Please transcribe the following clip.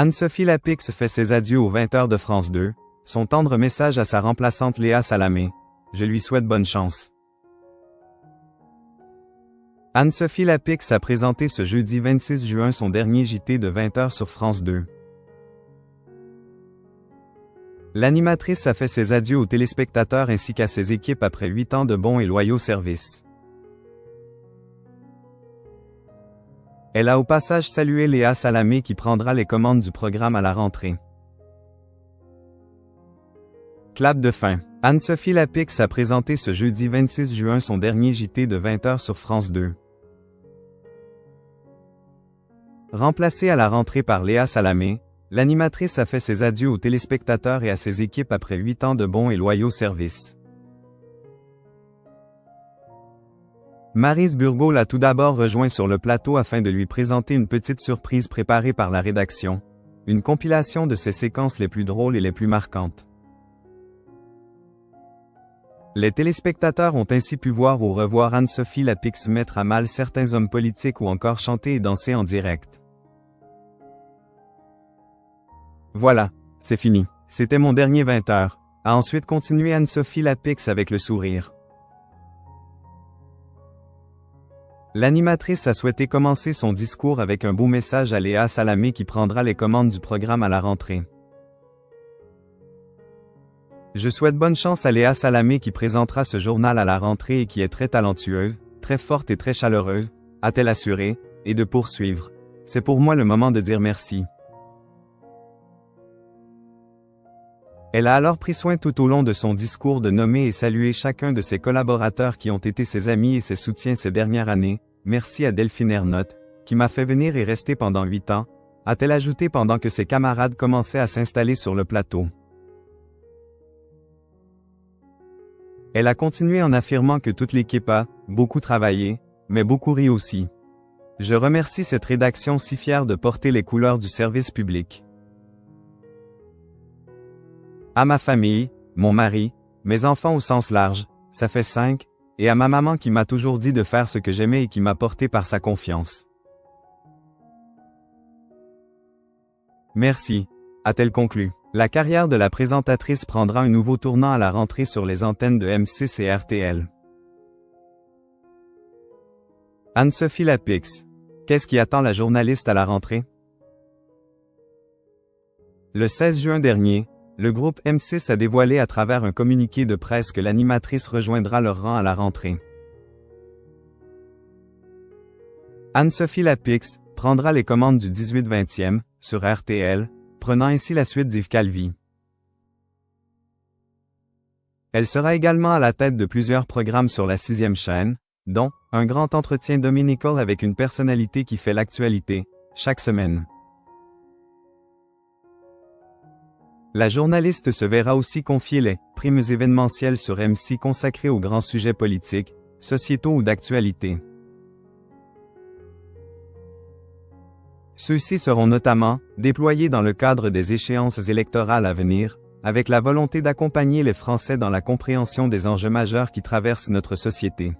Anne-Sophie Lapix fait ses adieux aux 20h de France 2, son tendre message à sa remplaçante Léa Salamé. Je lui souhaite bonne chance. Anne-Sophie Lapix a présenté ce jeudi 26 juin son dernier JT de 20h sur France 2. L'animatrice a fait ses adieux aux téléspectateurs ainsi qu'à ses équipes après 8 ans de bons et loyaux services. Elle a au passage salué Léa Salamé qui prendra les commandes du programme à la rentrée. Clap de fin. Anne-Sophie Lapix a présenté ce jeudi 26 juin son dernier JT de 20h sur France 2. Remplacée à la rentrée par Léa Salamé, l'animatrice a fait ses adieux aux téléspectateurs et à ses équipes après 8 ans de bons et loyaux services. Maryse Burgot l'a tout d'abord rejoint sur le plateau afin de lui présenter une petite surprise préparée par la rédaction, une compilation de ses séquences les plus drôles et les plus marquantes. Les téléspectateurs ont ainsi pu voir ou revoir Anne-Sophie Lapix mettre à mal certains hommes politiques ou encore chanter et danser en direct. Voilà, c'est fini. C'était mon dernier 20h, a ensuite continué Anne-Sophie Lapix avec le sourire. L'animatrice a souhaité commencer son discours avec un beau message à Léa Salamé qui prendra les commandes du programme à la rentrée. Je souhaite bonne chance à Léa Salamé qui présentera ce journal à la rentrée et qui est très talentueuse, très forte et très chaleureuse, a-t-elle assuré, et de poursuivre. C'est pour moi le moment de dire merci. Elle a alors pris soin tout au long de son discours de nommer et saluer chacun de ses collaborateurs qui ont été ses amis et ses soutiens ces dernières années. Merci à Delphine Ernotte, qui m'a fait venir et rester pendant 8 ans, a-t-elle ajouté pendant que ses camarades commençaient à s'installer sur le plateau. Elle a continué en affirmant que toute l'équipe a beaucoup travaillé, mais beaucoup ri aussi. Je remercie cette rédaction si fière de porter les couleurs du service public. À ma famille, mon mari, mes enfants au sens large, ça fait 5, et à ma maman qui m'a toujours dit de faire ce que j'aimais et qui m'a porté par sa confiance. Merci, a-t-elle conclu. La carrière de la présentatrice prendra un nouveau tournant à la rentrée sur les antennes de M6 et RTL. Anne-Sophie Lapix. Qu'est-ce qui attend la journaliste à la rentrée? Le 16 juin dernier, le groupe M6 a dévoilé à travers un communiqué de presse que l'animatrice rejoindra leur rang à la rentrée. Anne-Sophie Lapix prendra les commandes du 18-20e, sur RTL, prenant ainsi la suite d'Yves Calvi. Elle sera également à la tête de plusieurs programmes sur la 6e chaîne, dont un grand entretien dominical avec une personnalité qui fait l'actualité, chaque semaine. La journaliste se verra aussi confier les primes événementielles sur M6 consacrés aux grands sujets politiques, sociétaux ou d'actualité. Ceux-ci seront notamment déployés dans le cadre des échéances électorales à venir, avec la volonté d'accompagner les Français dans la compréhension des enjeux majeurs qui traversent notre société.